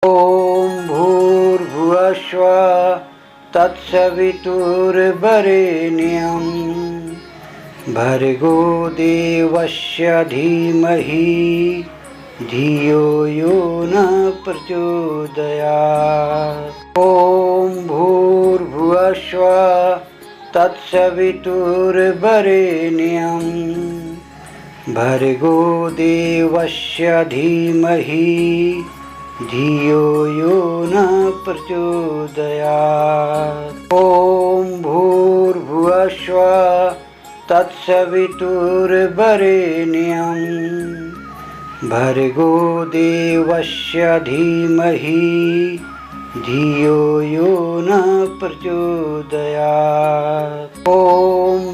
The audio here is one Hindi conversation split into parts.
ॐ भूर्भुवस्सुः तत्सवितुर्वरेण्यं भर्गो देवस्य धीमहि धियो यो न प्रचोदयात्। ॐ भूर्भुवस्सुः तत्सवितुर्वरेण्यं भर्गो देवस्य धीमहि धियो यो न प्रचोदयात्। ॐ भूर्भुवस्सुः तत्सवितुर्वरेण्यं भर्गो देवस्य धीमहि धियो यो न प्रचोदयात्। ॐ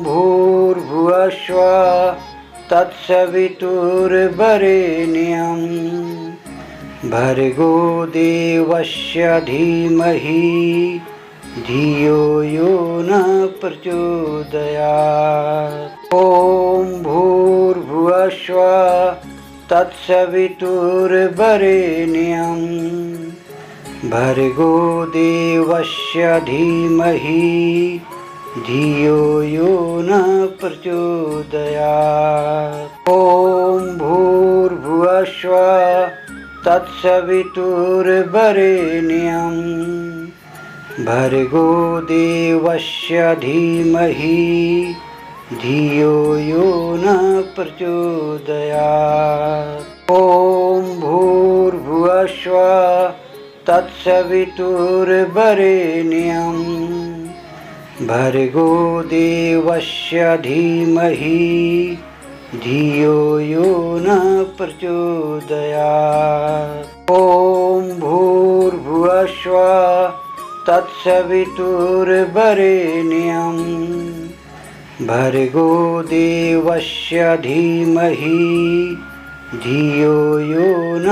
भूर्भुवस्सुः तत्सवितुर्वरेण्यं भर्गो देवस्य धीमहि धियो यो न प्रचोदयात्। ॐ भूर्भुवस्सुः तत्सवितुर्वरेण्यं भर्गो देवस्य धीमहि धियो यो न प्रचोदयात्। ॐ भूर्भुवस्सुः तत्सवितुर्वरेण्यं भर्गो देवस्य धीमहि धियो यो न प्रचोदयात्। ॐ भूर्भुवस्सुः तत्सवितुर्वरेण्यं भर्गो देवस्य धीमहि धियो यो न प्रचोदयात्। ॐ भूर्भुवस्सुः तत्सवितुर्वरेण्यं भर्गो देवस्य धीमहि धियो यो न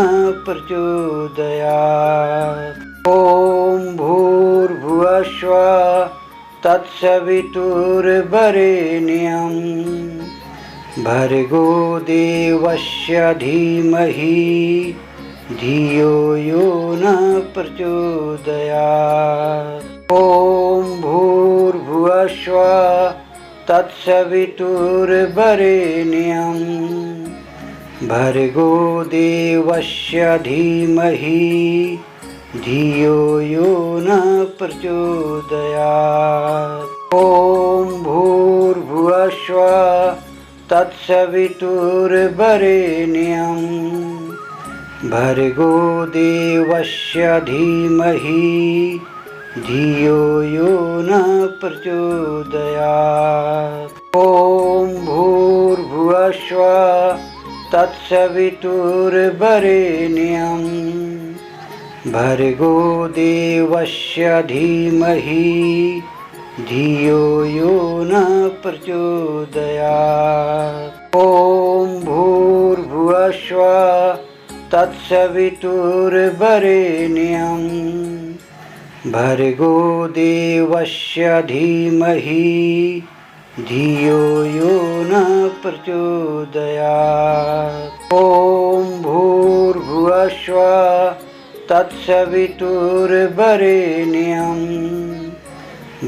प्रचोदयात्। ॐ भूर्भुवस्सुः तत्सवितुर्वरेण्यं भर्गो देवस्य धीमहि धियो यो न प्रचोदयात्। ॐ भूर्भुवस्सुः तत्सवितुर्वरेण्यं भर्गो देवस्य धीमहि धियो यो न प्रचोदयात्। ॐ भूर्भुवस्सुः तत्सवितुर्वरेण्यं भर्गो देवस्य धीमहि धियो यो न प्रचोदयात्। ॐ भूर्भुवस्सुः तत्सवितुर्वरेण्यं भर्गो देवस्य धीमहि धियो यो न प्रचोदयात्। ॐ भूर्भुवस्सुः तत्सवितुर्वरेण्यं भर्गो देवस्य धीमहि धियो यो न प्रचोदयात्। ॐ भूर्भुवस्सुः तत्सवितुर्वरेण्यं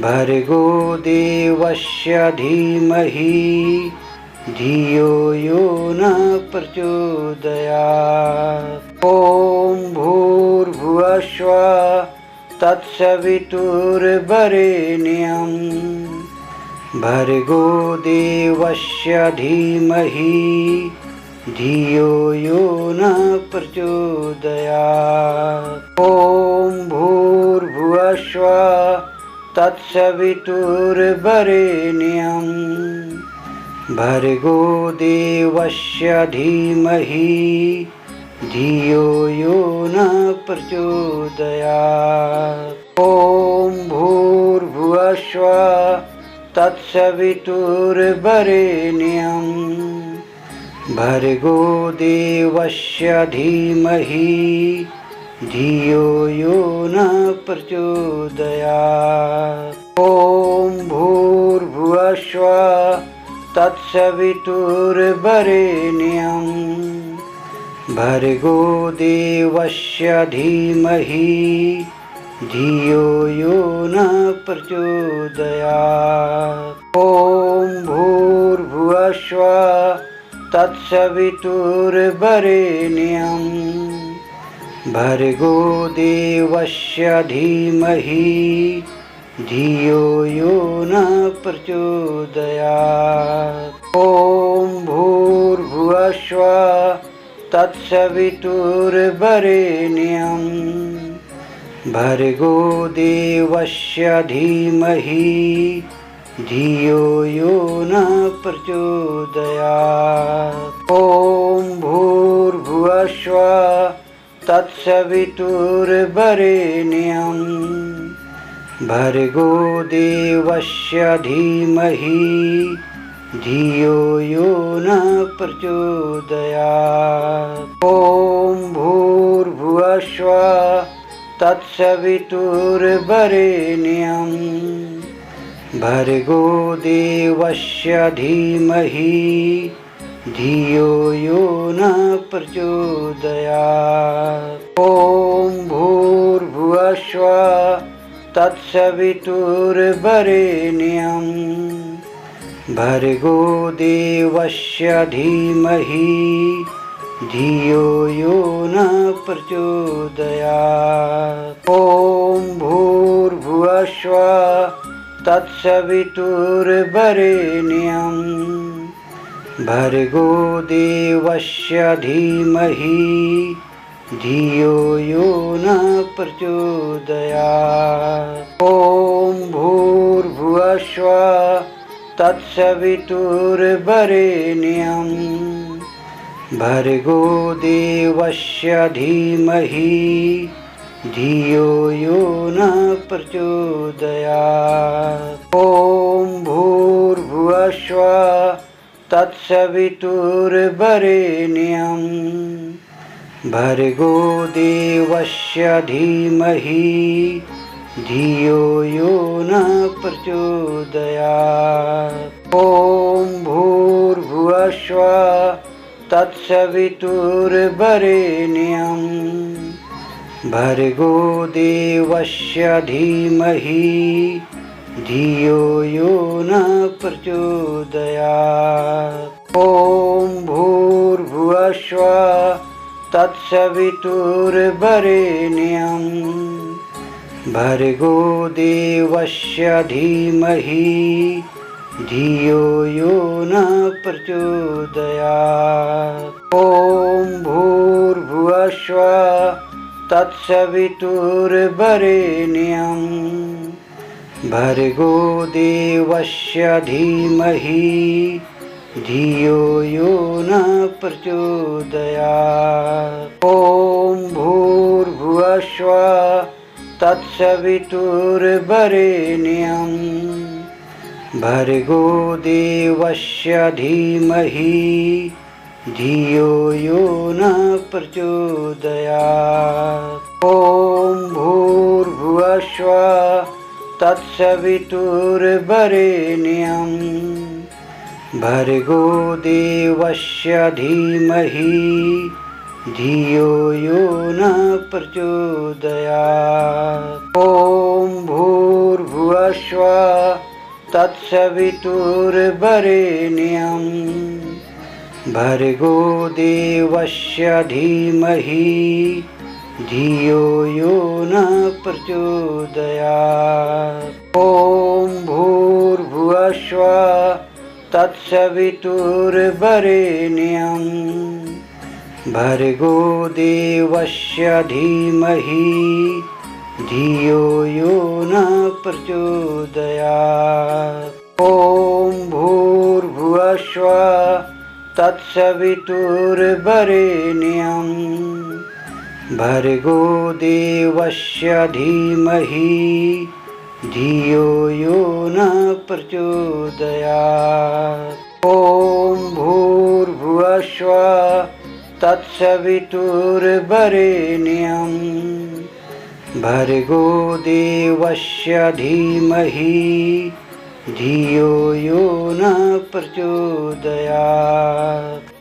भर्गो देवस्य धीमहि धियो यो न प्रचोदयात्। ॐ भूर्भुवस्सुः तत्सवितुर्वरेण्यं भर्गो देवस्य धीमहि धियो यो न प्रचोदयात्। ॐ भूर्भुवस्सुः तत्सवितुर्वरेण्यं भर्गो देवस्य धीमहि धियो यो न प्रचोदयात्। ॐ भूर्भुवस्सुः तत्सवितुर्वरेण्यं भर्गो देवस्य धीमहि धियो यो न प्रचोदयात्। ॐ भूर्भुवस्सुः तत्सवितुर्वरेण्यं भर्गो देवस्य धीमहि धियो यो न प्रचोदयात्। ॐ भूर्भुवस्सुः तत्सवितुर्वरेण्यं भर्गो देवस्य धीमहि धियो यो न प्रचोदयात्। ॐ भूर्भुवस्सुः तत्सवितुर्वरेण्यं भर्गो देवस्य धीमहि धियो यो न प्रचोदयात्। ॐ भूर्भुवस्सुः तत्सवितुर्वरेण्यं भर्गो देवस्य धीमहि धियो यो न प्रचोदयात्। ॐ भूर्भुवस्सुः तत्सवितुर्वरेण्यं भर्गो देवस्य धीमहि धियो यो न प्रचोदयात्। ॐ भूर्भुवस्सुः तत्सवितुर्वरेण्यं भर्गो देवस्य धीमहि धियो यो न प्रचोदयात्। ॐ भूर्भुवस्सुः तत्सवितुर्वरेण्यं भर्गो देवस्य धीमहि धियो यो न प्रचोदयात्। ॐ भूर्भुवस्सुः तत्सवितुर्वरेण्यं भर्गो देवस्य धीमहि धियो यो न प्रचोदयात्। ॐ भूर्भुवस्सुः तत्सवितुर्वरेण्यं भर्गो देवस्य धीमहि धियो यो न प्रचोदयात्। ॐ भूर्भुवस्सुः तत्सवितुर्वरेण्यं भर्गो देवस्य धीमहि धियो यो न प्रचोदयात्। ॐ भूर्भुवस्सुः तत्सवितुर्वरेण्यं भर्गो देवस्य धीमहि धियो यो न प्रचोदयात्। ॐ भूर्भुवस्सुः तत्सवितुर्वरेण्यं भर्गो देवस्य धीमहि धियो यो न प्रचोदयात्। ॐ भूर्भुवस्सुः तत्सवितुर्वरेण्यं भर्गो देवस्य धीमहि धियो यो न प्रचोदयात्। ॐ भूर्भुवस्सुः तत्सवितुर्वरेण्यं भर्गो देवस्य धीमहि धियो यो न प्रचोदयात्। ॐ भूर्भुवस्सुः तत्सवितुर्वरेण्यं भर्गो देवस्य धीमहि धियो यो न प्रचोदयात्। ॐ भूर्भुवस्सुः तत्सवितुर्वरेण्यं भर्गो देवस्य धीमहि धियो यो न प्रचोदयात्। ॐ भूर्भुवस्सुः तत्सवितुर्वरेण्यं भर्गो देवस्य धीमहि धियो यो न प्रचोदयात्। ॐ भूर्भुवस्सुः तत्सवितुर्वरेण्यं भर्गो देवस्य धीमहि धियो यो न प्रचोदयात्।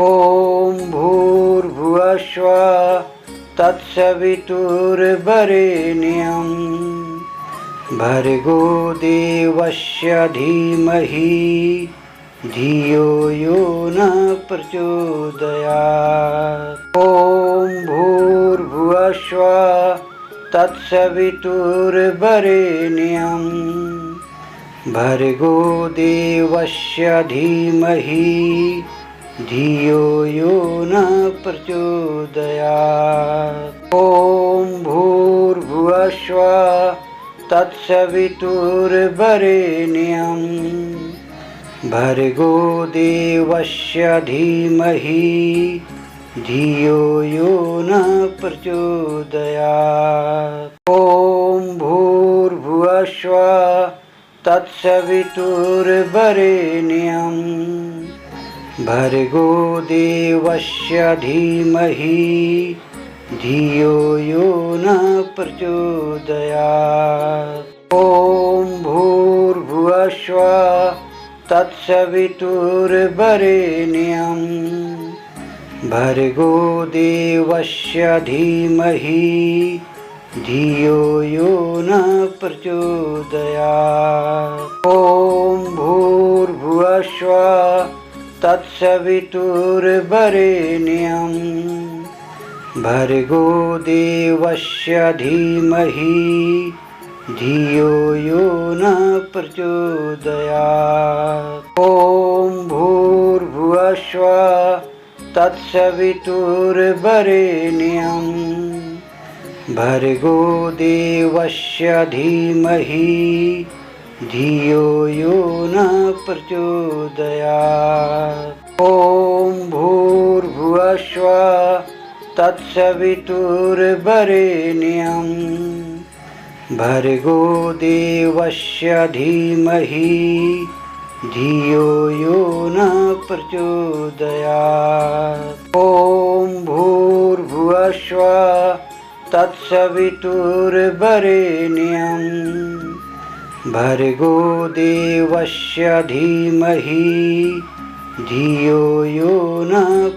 ॐ भूर्भुवस्सुः भूर्भुवस्सुः तत्सवितुर्वरेण्यं भर्गो देवस्य धीमहि धियो यो न प्रचोदयात्। ॐ भूर्भुवस्सुः तत्सवितुर्वरेण्यं भर्गो देवस्य धीमहि धियो यो न प्रचोदयात्। ॐ भूर्भुवस्सुः तत्सवितुर्वरेण्यं भर्गो देवस्य धीमहि धियो यो न प्रचोदयात्। ॐ भूर्भुवस्सुः तत्सवितुर्वरेण्यं भर्गो देवस्य धीमहि धियो यो न प्रचोदयात्। ॐ भूर्भुवस्सुः तत्सवितुर्वरेण्यं भर्गो देवस्य धीमहि धियो यो न प्रचोदयात्। ॐ भूर्भुवस्सुः तत्सवितुर्वरेण्यं भर्गो देवस्य धीमहि धियो यो न प्रचोदयात्। ॐ भूर्भुवस्सुः तत्सवितुर्वरेण्यं भर्गो देवस्य धीमहि धियो यो न प्रचोदयात्। ॐ भूर्भुवस्सुः तत्सवितुर्वरेण्यं भर्गो देवस्य धीमहि धियो यो न प्रचोदयात्। ॐ भूर्भुवस्सुः तत्सवितुर्वरेण्यं भर्गो देवस्य धीमहि धियो यो न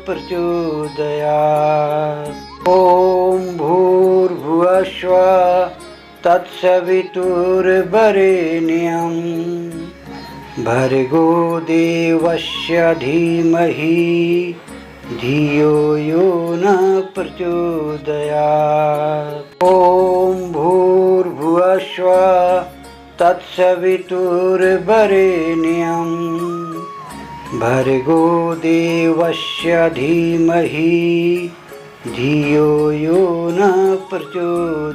प्रचोदयात्। ॐ भूर्भुवस्सुः तत्सवितुर्वरेण्यं भर्गो देवस्य धीमहि धियो यो न प्रचोदयात्। ॐ भूर्भुवस्सुः तत्सवितुर्वरेण्यं भर्गो देवस्य धीमहि धियो यो न प्रचोदयात्।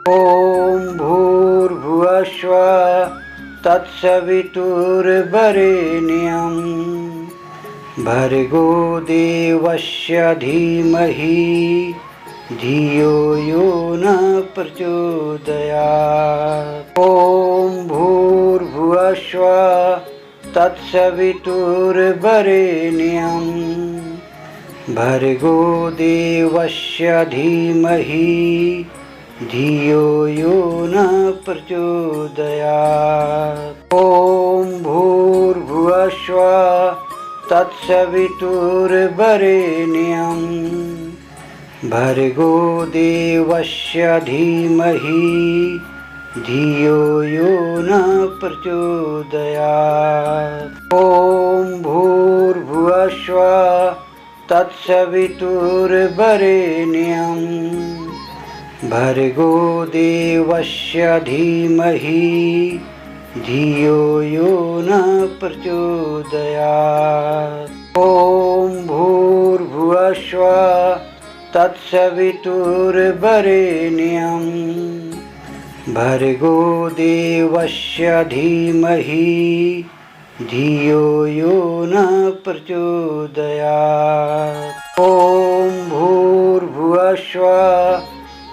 ॐ भूर्भुवस्सुः तत्सवितुर्वरेण्यं भर्गो देवस्य धीमहि धियो यो न प्रचोदयात्। ॐ भूर्भुवस्सुः तत्सवितुर्वरेण्यं भर्गो देवस्य धीमहि धियो यो न प्रचोदयात्। ॐ भूर्भुवस्सुः तत्सवितुर्वरेण्यं भर्गो देवस्य धीमहि धियो यो न प्रचोदयात्। ॐ भूर्भुवस्सुः तत्सवितुर्वरेण्यं भर्गो देवस्य धीमहि धियो यो न प्रचोदयात्। ॐ भूर्भुवस्सुः तत्सवितुर्वरेण्यं भर्गो देवस्य धीमहि धियो यो न प्रचोदयात्। ॐ भूर्भुवस्सुः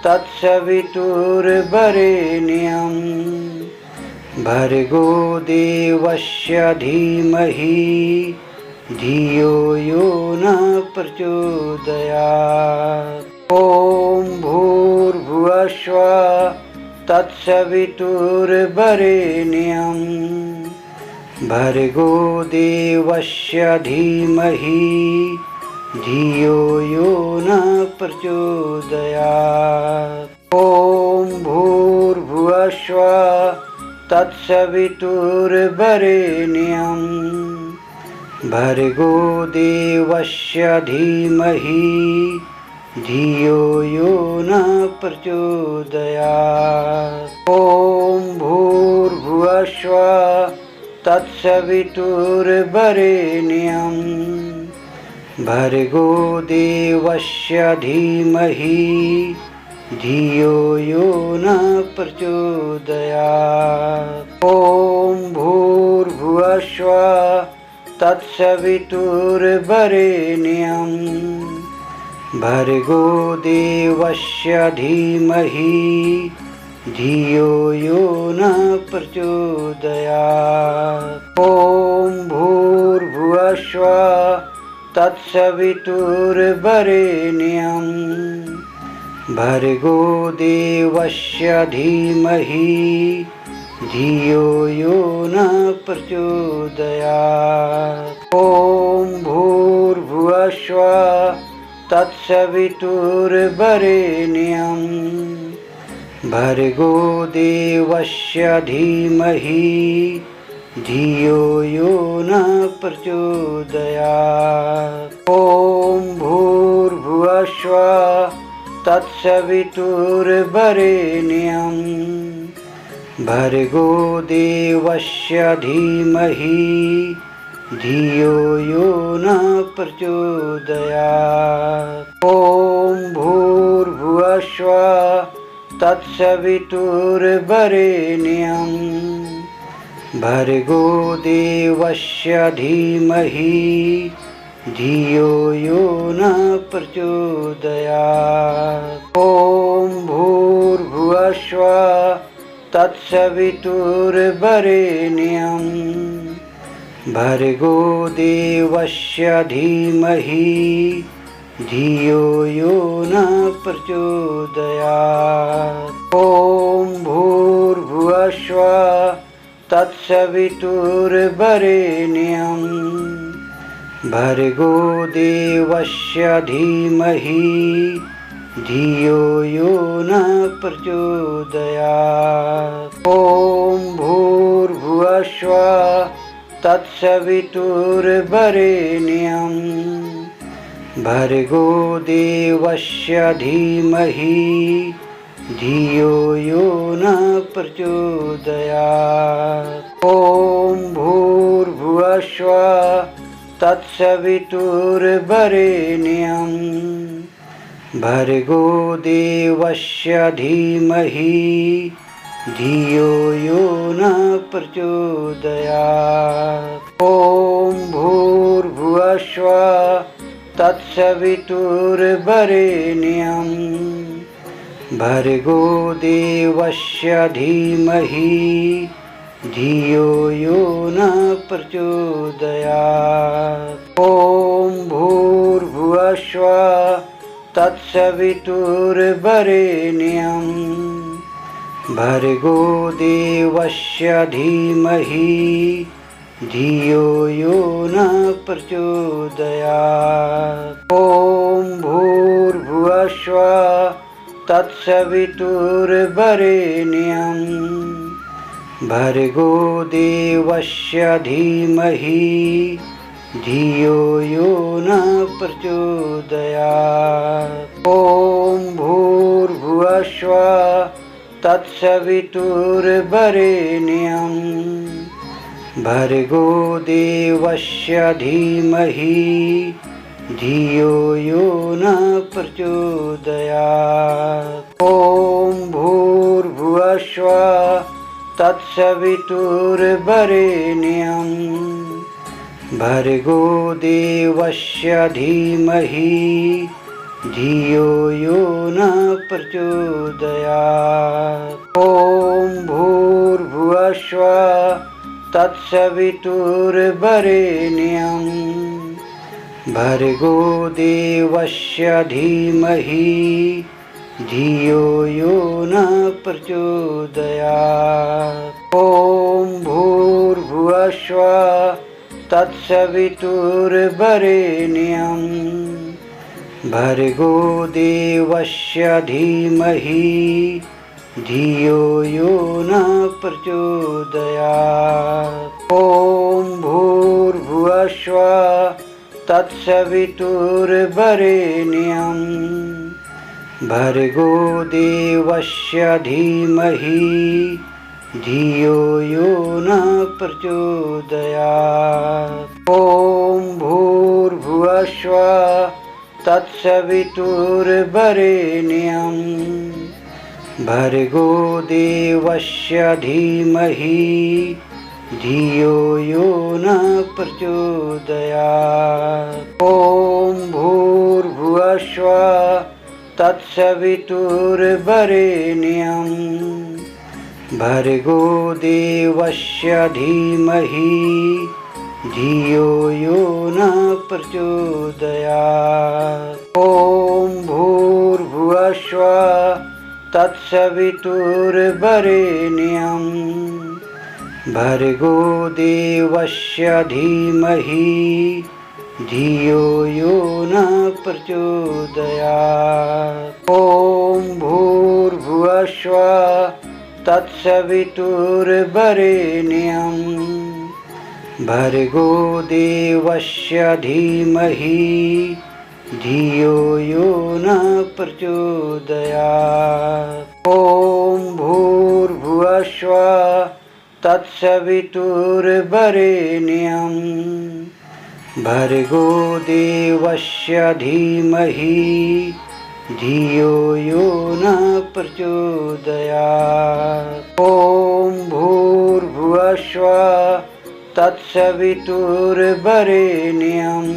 तत्सवितुर्वरेण्यं भर्गो देवस्य धीमहि धियो यो न प्रचोदयात्। ॐ भूर्भुवस्सुः तत्सवितुर्वरेण्यं भर्गो देवस्य धीमहि धियो यो न प्रचोदयात्। ॐ भूर्भुवस्सुः तत्सवितुर्वरेण्यं भर्गो देवस्य धीमहि धियो यो न प्रचोदयात्। ॐ भूर्भुवस्सुः तत्सवितुर्वरेण्यं भर्गो देवस्य धीमहि धियो यो न प्रचोदयात्। ॐ भूर्भुवस्सुः तत्सवितुर्वरेण्यं भर्गो देवस्य धीमहि धियो यो न प्रचोदयात्। ॐ भूर्भुवस्सुः तत्सवितुर्वरेण्यं भर्गो देवस्य धीमहि धियो यो न प्रचोदयात्। ॐ भूर्भुवस्सुः तत्सवितुर्वरेण्यं भर्गो देवस्य धीमहि धियो यो न प्रचोदयात्। ॐ भूर्भुवस्सुः तत्सवितुर्वरेण्यं भर्गो देवस्य धीमहि धियो यो न प्रचोदयात्। ॐ भूर्भुवस्सुः तत्सवितुर्वरेण्यं भर्गो देवस्य धीमहि धियो यो न प्रचोदयात्। ॐ भूर्भुवस्सुः तत्सवितुर्वरेण्यं भर्गो देवस्य धीमहि धियो यो न प्रचोदयात्। ॐ भूर्भुवस्सुः तत्सवितुर्वरेण्यं भर्गो देवस्य धीमहि धियो यो न प्रचोदयात्। ॐ भूर्भुवस्सुः तत्सवितुर्वरेण्यं भर्गो देवस्य धीमहि धियो यो न प्रचोदयात्। ॐ भूर्भुवस्सुः तत्सवितुर्वरेण्यं भर्गो देवस्य धीमहि धियो यो न प्रचोदयात्। ॐ भूर्भुवस्सुः तत्सवितुर्वरेण्यं भर्गो देवस्य धीमहि धियो यो न प्रचोदयात्। ॐ भूर्भुवस्सुः तत्सवितुर्वरेण्यं भर्गो देवस्य धीमहि धियो यो न प्रचोदयात्। ॐ भूर्भुवस्सुः तत्सवितुर्वरेण्यं भर्गो देवस्य धीमहि धियो यो न प्रचोदयात्। ॐ भूर्भुवस्सुः तत्सवितुर्वरेण्यं भर्गो देवस्य धीमहि धियो यो न प्रचोदयात्। ॐ भूर्भुवस्सुः तत्सवितुर्वरेण्यं भर्गो देवस्य धीमहि धियो यो न प्रचोदयात्। ॐ भूर्भुवस्सुः तत्सवितुर्वरेण्यं भर्गो देवस्य धीमहि धियो यो न प्रचोदयात्। ॐ भूर्भुवस्सुः तत्सवितुर्वरेण्यं भर्गो देवस्य धीमहि धियो यो न प्रचोदयात्। ॐ भूर्भुवस्सुः तत्सवितुर्वरेण्यं भर्गो देवस्य धीमहि धियो यो न प्रचोदयात्। ॐ भूर्भुवस्सुः तत्सवितुर्वरेण्यं भर्गो देवस्य धीमहि धियो यो न प्रचोदयात्। ॐ भूर्भुवस्सुः तत्सवितुर्वरेण्यं भर्गो देवस्य धीमहि धियो यो न प्रचोदयात्। ॐ भूर्भुवस्सुः तत्सवितुर्वरेण्यं भर्गो देवस्य धीमहि धियो यो न प्रचोदयात्। ॐ भूर्भुवस्सुः तत्सवितुर्वरेण्यं भर्गो देवस्य धीमहि धियो यो न प्रचोदयात्। ॐ भूर्भुवस्सुः तत्सवितुर्वरेण्यं भर्गो देवस्य धीमहि धियो यो न प्रचोदयात्। ॐ भूर्भुवस्सुः तत्सवितुर्वरेण्यं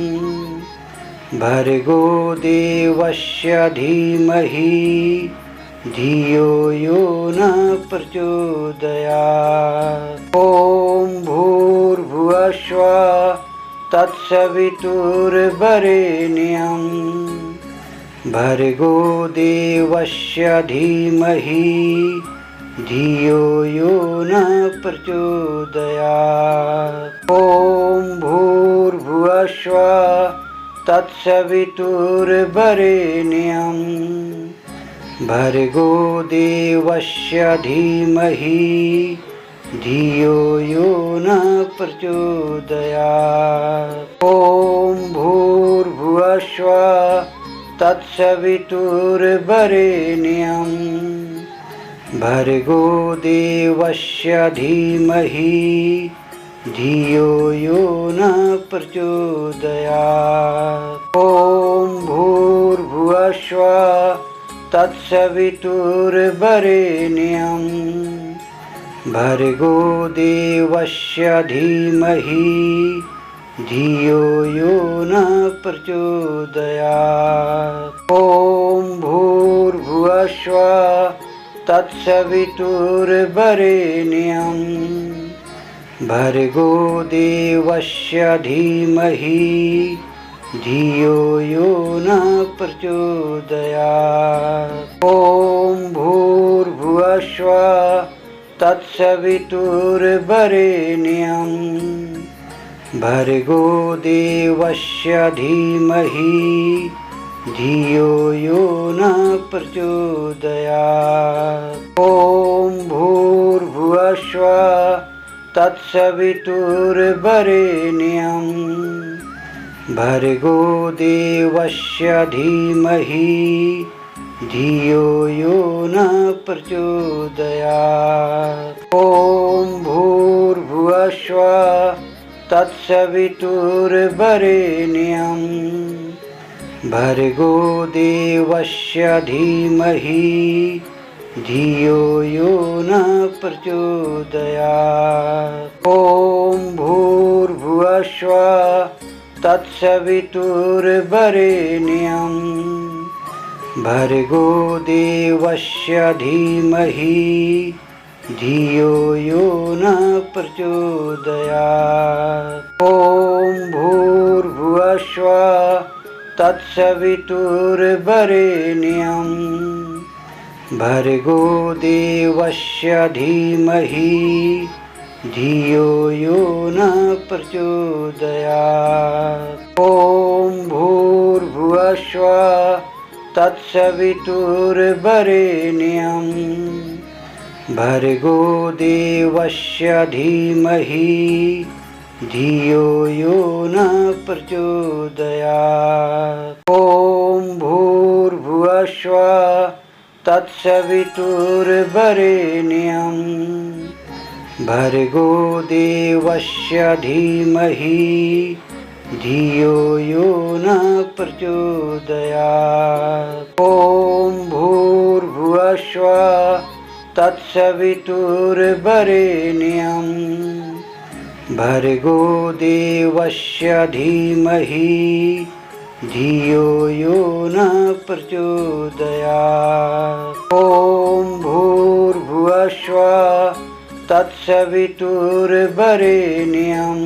भर्गो देवस्य धीमहि धियो यो न प्रचोदयात्। ॐ भूर्भुवस्सुः तत्सवितुर्वरेण्यं भर्गो देवस्य धीमहि धियो यो न प्रचोदयात्। ॐ भूर्भुवस्सुः तत्सवितुर्वरेण्यं भर्गो देवस्य धीमहि धियो यो न प्रचोदयात्। ॐ भूर्भुवस्सुः तत्सवितुर्वरेण्यं भर्गो देवस्य धीमहि धियो यो न प्रचोदयात्। ॐ भूर्भुवस्सुः तत्सवितुर्वरेण्यं भर्गो देवस्य धीमहि धियो यो न प्रचोदयात्। ॐ भूर्भुवस्सुः तत्सवितुर्वरेण्यं भर्गो देवस्य धीमहि धियो यो न प्रचोदयात्। ॐ भूर्भुवस्सुः तत्सवितुर्वरेण्यं भर्गो देवस्य धीमहि धियो यो न प्रचोदयात्। ॐ भूर्भुवस्सुः तत्सवितुर्वरेण्यं भर्गो देवस्य धीमहि धियो यो न प्रचोदयात्। ॐ भूर्भुवस्सुः तत्सवितुर्वरेण्यं भर्गो देवस्य धीमहि धियो यो न प्रचोदयात्। ॐ भूर्भुवस्सुः तत्सवितुर्वरेण्यं भर्गो देवस्य धीमहि धियो यो न प्रचोदयात्। ॐ भूर्भुवस्सुः तत्सवितुर्वरेण्यं भर्गो देवस्य धीमहि धियो यो न प्रचोदयात्। ॐ भूर्भुवस्सुः तत्सवितुर्वरेण्यं भर्गो देवस्य धीमहि धियो यो न प्रचोदयात्। ॐ भूर्भुवस्सुः तत्सवितुर्वरेण्यं भर्गो देवस्य धीमहि धियो यो न प्रचोदयात्। ॐ भूर्भुवस्सुः तत्सवितुर्वरेण्यं भर्गो देवस्य धीमहि धियो यो न प्रचोदयात्। ॐ भूर्भुवस्सुः तत्सवितुर्वरेण्यं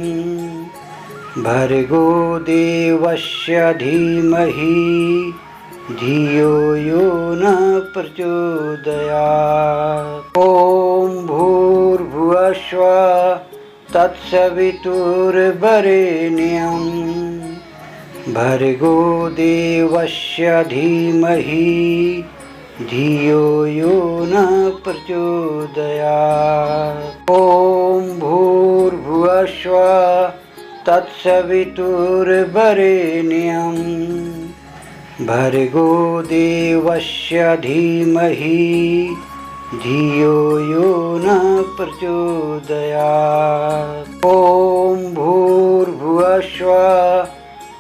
भर्गो देवस्य धीमहि धियो यो न प्रचोदयात्। ॐ भूर्भुवस्सुः तत्सवितुर्वरेण्यं भर्गो देवस्य धीमहि धियो यो न प्रचोदयात्। ॐ भूर्भुवस्सुः तत्सवितुर्वरेण्यं भर्गो देवस्य धीमहि धियो यो न प्रचोदयात्। ॐ भूर्भुवस्सुः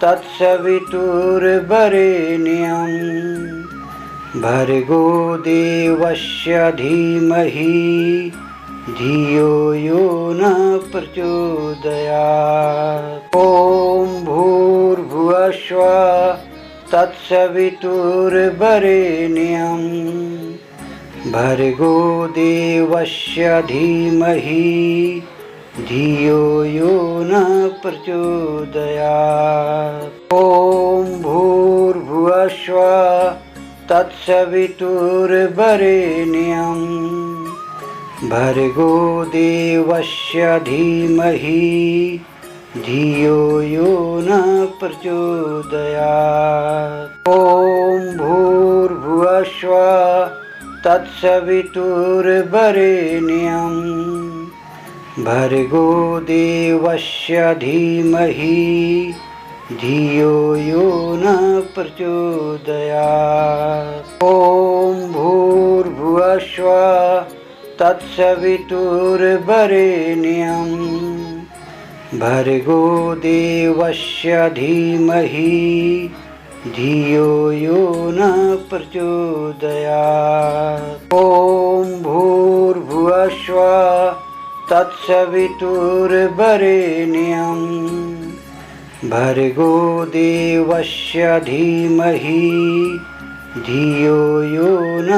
तत्सवितुर्वरेण्यं भर्गो देवस्य धीमहि धियो यो न प्रचोदयात्। ॐ भूर्भुवस्सुः तत्सवितुर्वरेण्यं भर्गो देवस्य धीमहि धियो यो न प्रचोदयात्। ॐ भूर्भुवस्सुः तत्सवितुर्वरेण्यं भर्गो देवस्य धीमहि धियो यो न प्रचोदयात्। ॐ भूर्भुवस्सुः तत्सवितुर्वरेण्यं भर्गो देवस्य धीमहि धियो यो न प्रचोदयात्। ॐ भूर्भुवस्सुः तत्सवितुर्वरेण्यं भर्गो देवस्य धीमहि धियो यो न प्रचोदयात्। ॐ भूर्भुवस्सुः तत्सवितुर्वरेण्यं भर्गो देवस्य धीमहि धियो यो न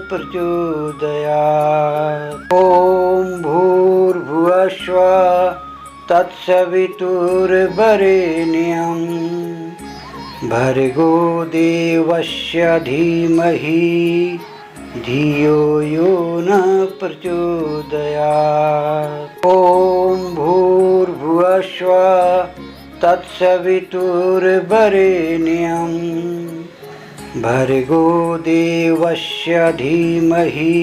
प्रचोदयात्। ॐ भूर्भुवस्सुः तत्सवितुर्वरेण्यं भर्गो देवस्य धीमहि धियो यो न प्रचोदयात्। ॐ भूर्भुवस्सुः तत्सवितुर्वरेण्यं भर्गो देवस्य धीमहि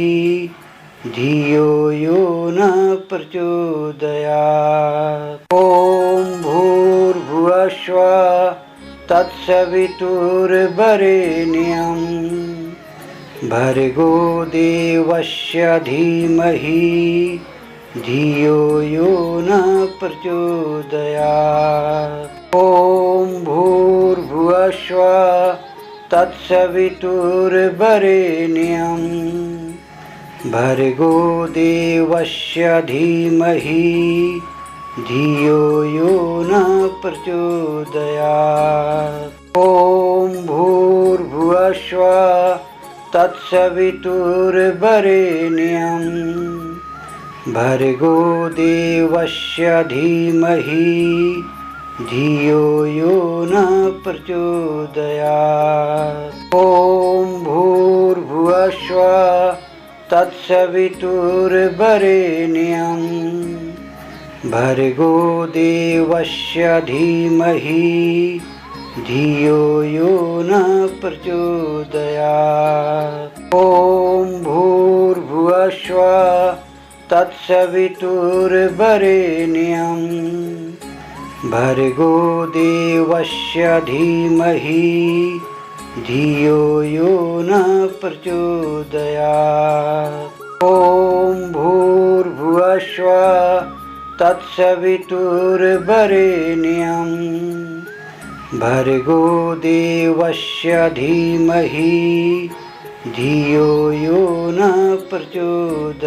धियो यो न प्रचोदयात्। ॐ भूर्भुवस्सुः तत्सवितुर्वरेण्यं भर्गो देवस्य धीमहि धियो यो न प्रचोदयात्। ॐ भूर्भुवस्सुः तत्सवितुर्वरेण्यं भर्गो देवस्य धीमहि धियो यो न प्रचोदयात्। ॐ भूर्भुवस्सुः तत्सवितुर्वरेण्यं भर्गो देवस्य धीमहि धियो यो न प्रचोदयात्। ॐ भूर्भुवस्सुः तत्सवितुर्वरेण्यं भर्गो देवस्य धीमहि धियो यो न प्रचोदयात्। ॐ भूर्भुवस्सुः तत्सवितुर्वरेण्यं भर्गो देवस्य धीमहि धियो यो न प्रचोदयात्। ॐ भूर्भुवस्सुः तत्सवितुर्वरेण्यं भर्गो देवस्य धीमहि धियो यो न प्रचोदयात्।